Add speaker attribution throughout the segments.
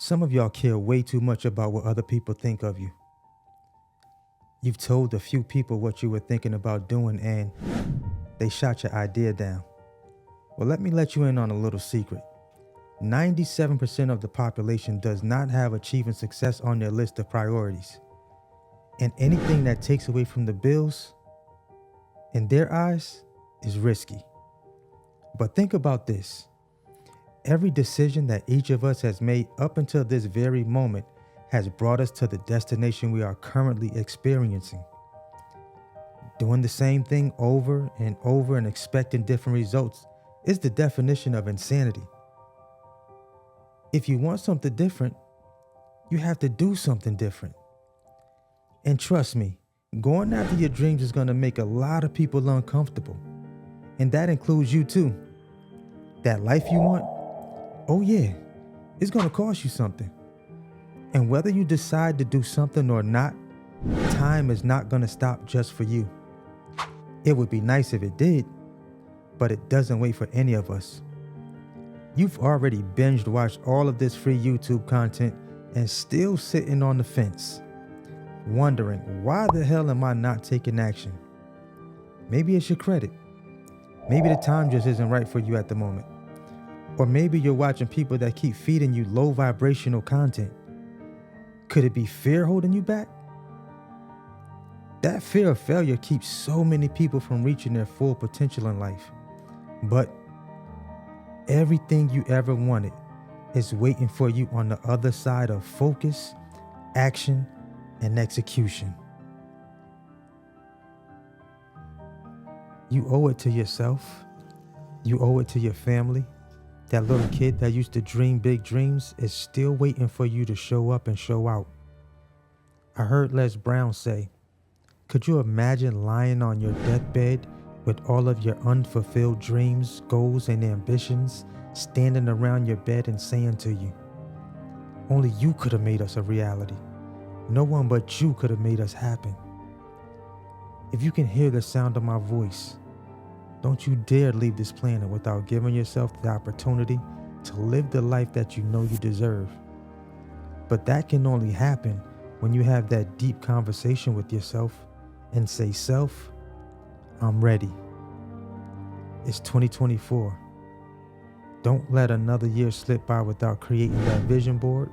Speaker 1: Some of y'all care way too much about what other people think of you. You've told a few people what you were thinking about doing and they shot your idea down. Well, let me let you in on a little secret. 97% of the population does not have achieving success on their list of priorities. And anything that takes away from the bills, in their eyes, is risky. But think about this. Every decision that each of us has made up until this very moment has brought us to the destination we are currently experiencing. Doing the same thing over and over and expecting different results is the definition of insanity. If you want something different, you have to do something different. And trust me, going after your dreams is going to make a lot of people uncomfortable. And that includes you too. That life you want, oh yeah, it's going to cost you something. And whether you decide to do something or not, time is not going to stop just for you. It would be nice if it did, but it doesn't wait for any of us. You've already binge watched all of this free YouTube content and still sitting on the fence, wondering why the hell am I not taking action? Maybe it's your credit. Maybe the time just isn't right for you at the moment. Or maybe you're watching people that keep feeding you low vibrational content. Could it be fear holding you back? That fear of failure keeps so many people from reaching their full potential in life. But everything you ever wanted is waiting for you on the other side of focus, action, and execution. You owe it to yourself. You owe it to your family. That little kid that used to dream big dreams is still waiting for you to show up and show out. I heard Les Brown say, could you imagine lying on your deathbed with all of your unfulfilled dreams, goals, and ambitions standing around your bed and saying to you, only you could have made us a reality. No one but you could have made us happen. If you can hear the sound of my voice, don't you dare leave this planet without giving yourself the opportunity to live the life that you know you deserve. But that can only happen when you have that deep conversation with yourself and say, self, I'm ready. It's 2024. Don't let another year slip by without creating that vision board.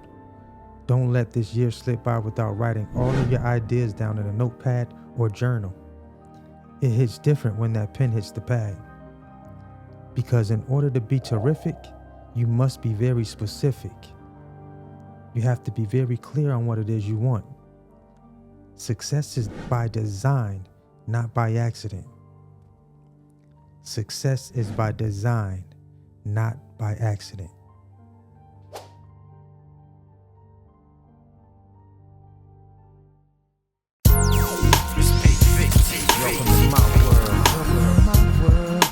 Speaker 1: Don't let this year slip by without writing all of your ideas down in a notepad or journal. It hits different when that pen hits the pad. Because in order to be terrific, you must be very specific. You have to be very clear on what it is you want. Success is by design, not by accident. Success is by design, not by accident. Welcome to my world. Welcome to my world.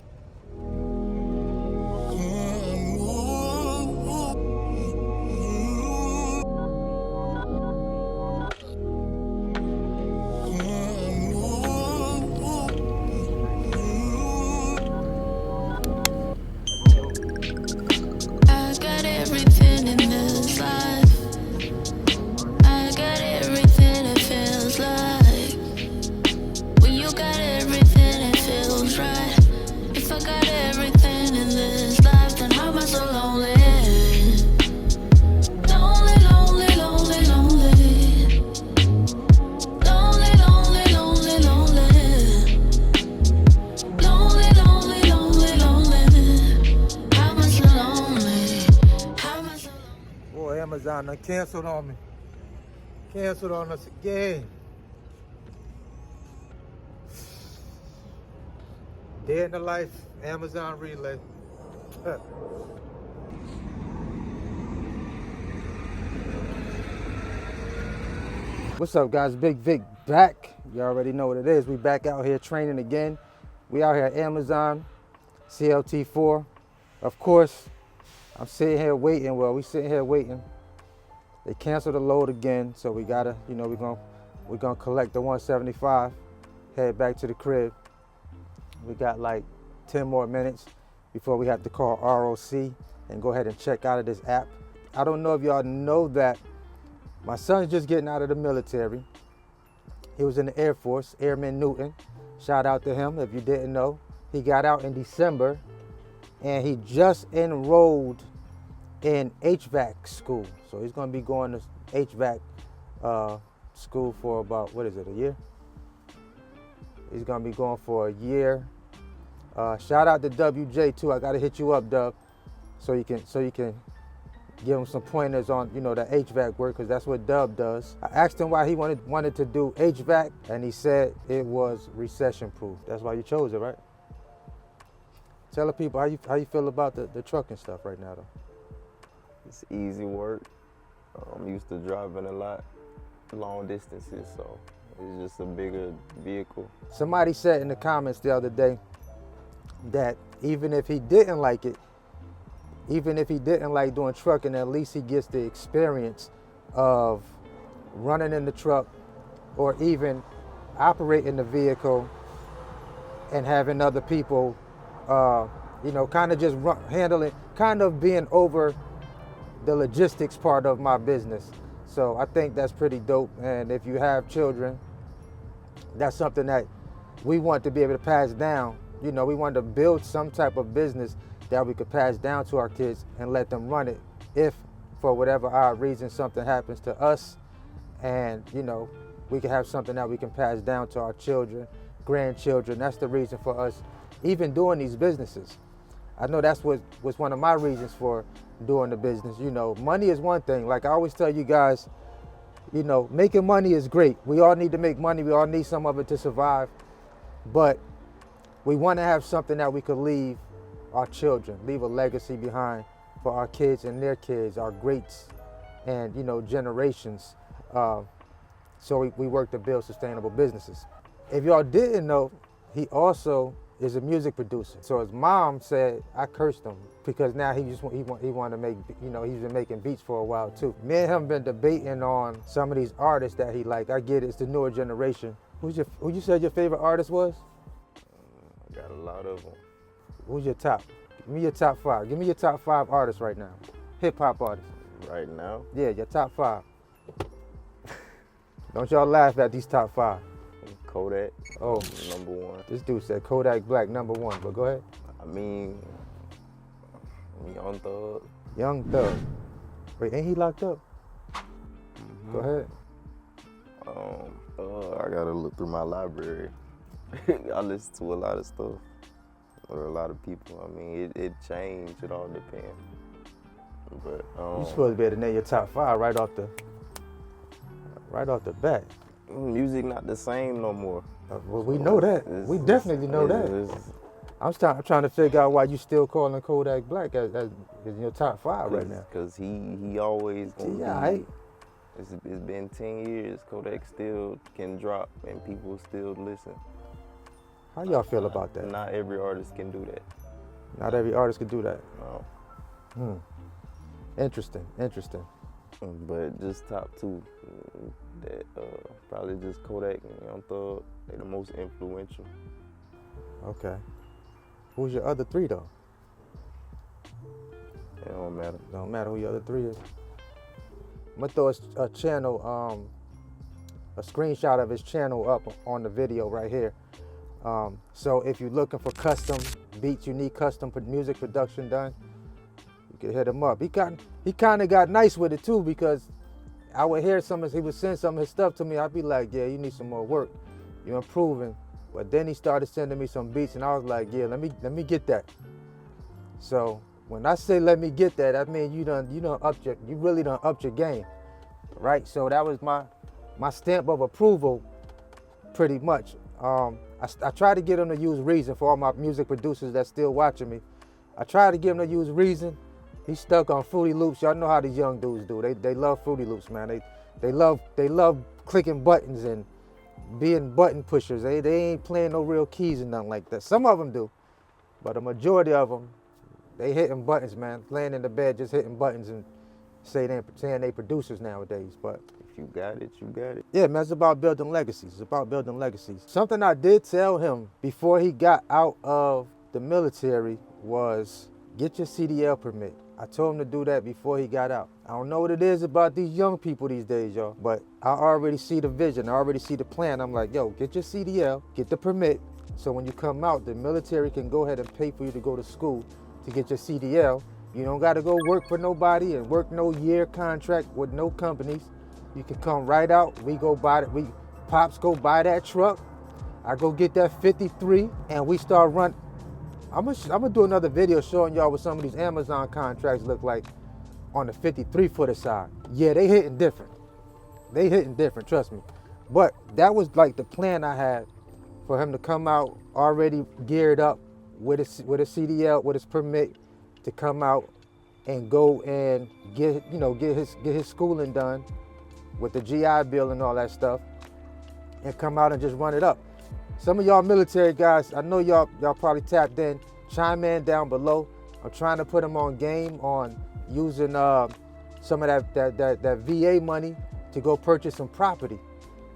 Speaker 2: I got everything in this life. I got everything it feels like. When you got everything, it feels right. If I got everything in this life, then how am I so lonely? Lonely, lonely, lonely, lonely. Lonely, lonely, lonely, lonely. Lonely, lonely, lonely, lonely. How am I so lonely? How am I so lonely?
Speaker 1: Boy, Amazon done canceled on me. Canceled on us again. Day in the life, Amazon relay. What's up, guys? Bigg Vic back. You already know what it is. We back out here training again. We out here at Amazon, CLT4. Of course, I'm sitting here waiting. Well, we sitting here waiting. They canceled the load again, so we gotta, we're gonna collect the 175, head back to the crib. We got like 10 more minutes before we have to call ROC and go ahead and check out of this app I don't know if y'all know that my son's just getting out of the military. He was in the Air Force, Airman Newton. Shout out to him if you didn't know. He got out in December and he just enrolled in HVAC school. So he's gonna be going to HVAC school for about, what is it, a year? He's gonna be going for a year. Shout out to WJ too. I gotta hit you up, Dub, so you can give him some pointers on, the HVAC work, because that's what Dub does. I asked him why he wanted to do HVAC, and he said it was recession-proof. That's why you chose it, right? Tell the people how you feel about the trucking stuff right now, though.
Speaker 3: It's easy work. I'm used to driving a lot, long distances, so it's just a bigger vehicle.
Speaker 1: Somebody said in the comments the other day that even if he didn't like it, even if he didn't like doing trucking, at least he gets the experience of running in the truck or even operating the vehicle and having other people, kind of just handling, kind of being over the logistics part of my business. So I think that's pretty dope. And if you have children, that's something that we want to be able to pass down. We want to build some type of business that we could pass down to our kids and let them run it if, for whatever odd reason, something happens to us, and we can have something that we can pass down to our children, grandchildren. That's the reason for us even doing these businesses. I know that's what was one of my reasons for doing the business. Money is one thing. Like I always tell you guys, making money is great. We all need to make money. We all need some of it to survive. But we want to have something that we could leave our children, leave a legacy behind for our kids and their kids, our greats and, generations. So we work to build sustainable businesses. If y'all didn't know, he also is a music producer. So his mom said, I cursed him because now he wanted to make, he's been making beats for a while too. Me and him been debating on some of these artists that he like. I get it, it's the newer generation. Who you said your favorite artist was?
Speaker 3: I got a lot of them.
Speaker 1: Who's your top? Give me your top 5. Give me your top 5 artists right now. Hip hop artists.
Speaker 3: Right now?
Speaker 1: Yeah, your top 5. Don't y'all laugh at these top 5.
Speaker 3: Kodak.
Speaker 1: Oh,
Speaker 3: #1.
Speaker 1: This dude said Kodak Black #1, but go ahead.
Speaker 3: I mean, Young Thug.
Speaker 1: Young Thug. Wait, ain't he locked up?
Speaker 3: Mm-hmm.
Speaker 1: Go ahead.
Speaker 3: I gotta look through my library. I listen to a lot of stuff. Or a lot of people. I mean, it changed. It all depends. But
Speaker 1: You supposed to be able to name your top 5 right off the bat.
Speaker 3: Music not the same no more.
Speaker 1: Well, we know that. We definitely know that. I'm trying to figure out why you still calling Kodak Black as in your top 5 right now.
Speaker 3: Because he always gonna be.
Speaker 1: Right.
Speaker 3: It's been 10 years. Kodak still can drop and people still listen.
Speaker 1: How y'all feel about that?
Speaker 3: Not every artist can do that.
Speaker 1: Not every artist can do that.
Speaker 3: No.
Speaker 1: Interesting.
Speaker 3: But just top 2, that probably just Kodak and Young Thug. They're the most influential.
Speaker 1: Okay. Who's your other 3 though?
Speaker 3: It don't matter.
Speaker 1: Don't matter who your other 3 is. I'm gonna throw a channel, a screenshot of his channel up on the video right here. So if you're looking for custom beats, you need custom music production done, you can hit him up. He kind of got nice with it too, because I would hear he would send some of his stuff to me. I'd be like, yeah, you need some more work. You're improving. But then he started sending me some beats and I was like, yeah, let me get that. So when I say let me get that, I mean you really done upped your game. Right? So that was my stamp of approval pretty much. I try to get them to use Reason for all my music producers that's still watching me. I try to get them to use Reason. He's stuck on Fruity Loops. Y'all know how these young dudes do. They love Fruity Loops, man. They love clicking buttons and being button pushers. They ain't playing no real keys and nothing like that. Some of them do, but a majority of them, they hitting buttons, man. Laying in the bed just hitting buttons and saying they producers nowadays. But
Speaker 3: If you got it, you got it.
Speaker 1: yeah, man, it's about building legacies. Something I did tell him before he got out of the military was get your CDL permit. I told him to do that before he got out. I don't know what it is about these young people these days, y'all, but I already see the vision. I already see the plan. I'm like, yo, get your CDL, get the permit, so when you come out, the military can go ahead and pay for you to go to school to get your CDL. You don't got to go work for nobody and work no year contract with no companies. You can come right out. We go buy it. Pops go buy that truck. I go get that 53, and we start running. I'm gonna do another video showing y'all what some of these Amazon contracts look like on the 53-footer side. Yeah, they hitting different. They hitting different, trust me. But that was like the plan I had for him to come out already geared up with a CDL, with his permit to come out and go and get his schooling done with the GI Bill and all that stuff, and come out and just run it up. Some of y'all military guys, I know y'all probably tapped in. Chime in down below. I'm trying to put them on game on using some of that VA money to go purchase some property.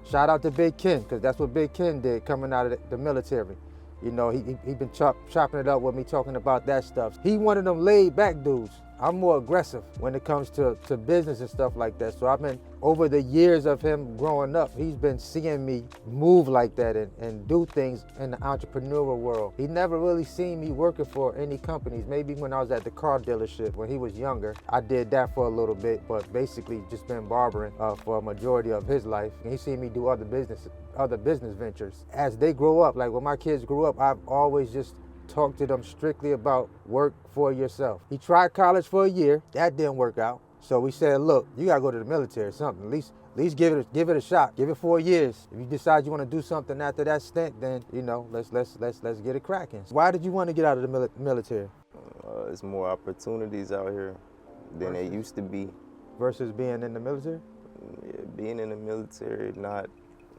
Speaker 1: Shout out to Big Ken, because that's what Big Ken did coming out of the military. You know, he been chopping it up with me, talking about that stuff. He one of them laid back dudes. I'm more aggressive when it comes to business and stuff like that. So I've been, over the years of him growing up, he's been seeing me move like that and do things in the entrepreneurial world. He never really seen me working for any companies. Maybe when I was at the car dealership when he was younger, I did that for a little bit, but basically just been barbering for a majority of his life. And he seen me do other business ventures. As they grow up, like when my kids grew up, I've always just talk to them strictly about work for yourself. He tried college for a year. That didn't work out. So we said, look, you gotta go to the military or something. At least give it a shot. Give it 4 years. If you decide you want to do something after that stint, then let's get it cracking. Why did you want to get out of the military?
Speaker 3: There's more opportunities out here than there used to be.
Speaker 1: Versus being in the military?
Speaker 3: Yeah, being in the military, not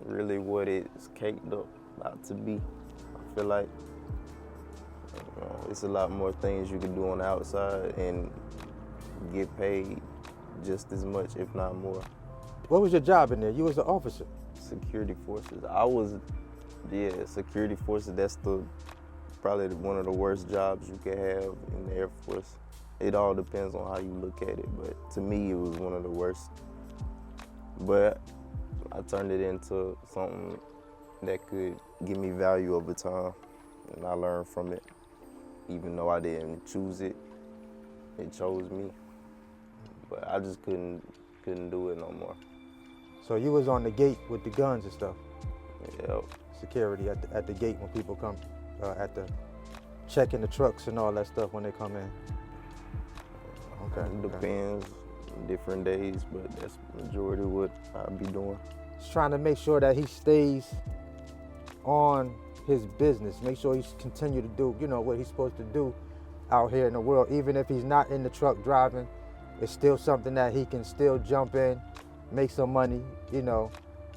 Speaker 3: really what it's caked up about to be. I feel like it's a lot more things you can do on the outside and get paid just as much, if not more.
Speaker 1: What was your job in there? You was an officer?
Speaker 3: Security forces. Security forces, that's probably one of the worst jobs you can have in the Air Force. It all depends on how you look at it, but to me it was one of the worst. But I turned it into something that could give me value over time, and I learned from it. Even though I didn't choose it, it chose me. But I just couldn't do it no more.
Speaker 1: So you was on the gate with the guns and stuff?
Speaker 3: Yep.
Speaker 1: Security at the gate when people come, checking the trucks and all that stuff when they come in? Okay.
Speaker 3: It depends, different days, but that's the majority of what I be doing.
Speaker 1: Just trying to make sure that he stays on his business, make sure he's continue to do, what he's supposed to do out here in the world. Even if he's not in the truck driving, it's still something that he can still jump in, make some money,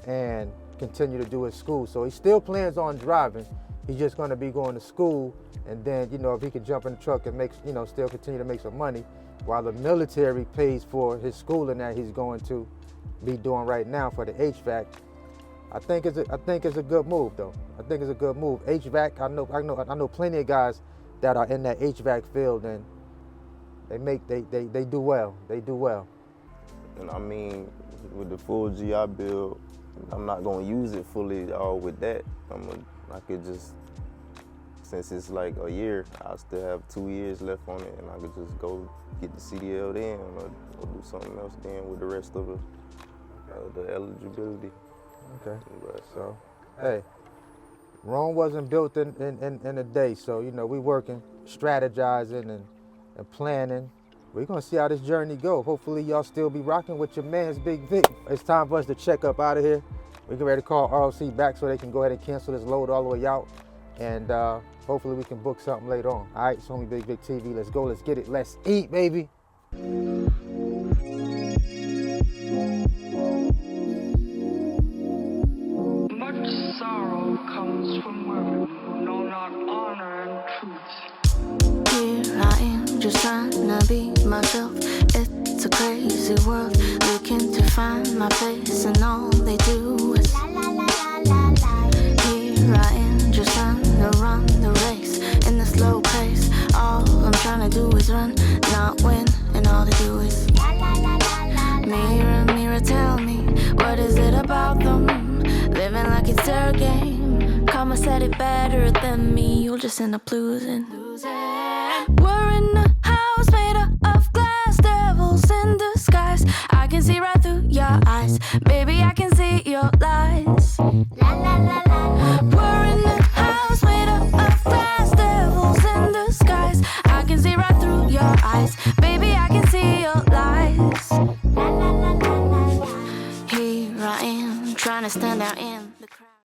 Speaker 1: and continue to do his school. So he still plans on driving. He's just gonna be going to school, and then, if he can jump in the truck and make, still continue to make some money while the military pays for his schooling that he's going to be doing right now for the HVAC. I think it's a good move though. I think it's a good move. HVAC, I know plenty of guys that are in that HVAC field, and they do well. They do well.
Speaker 3: And I mean, with the full GI Bill, I'm not gonna use it fully all with that. I could just, since it's like a year, I still have 2 years left on it, and I could just go get the CDL then, or do something else then with the rest of the eligibility.
Speaker 1: Okay. So, hey, Rome wasn't built in a day. So, we working, strategizing and planning. We're gonna see how this journey go. Hopefully y'all still be rocking with your man's Bigg Vic. It's time for us to check up out of here. We get ready to call RLC back so they can go ahead and cancel this load all the way out. And hopefully we can book something later on. All right, it's only Bigg Vic TV. Let's go, let's get it. Let's eat, baby.
Speaker 4: Sorrow comes from women who know not honor and truth.
Speaker 2: Here I am, just trying to be myself. It's a crazy world, looking to find my place, and all they do is la la la la la. Here I am, just trying to run the race in the slow pace. All I'm trying to do is run, not win. living like it's their game. Karma said it better than me, you'll just end up losing. We're in a house made of glass, devils in disguise. I can see right through your eyes, baby, I can see your lies. La la la la. We're in a house made of glass, devils in disguise. I can see right through your eyes, baby, I can see your lies. La la la la la. Here I am, trying to stand out in the crowd.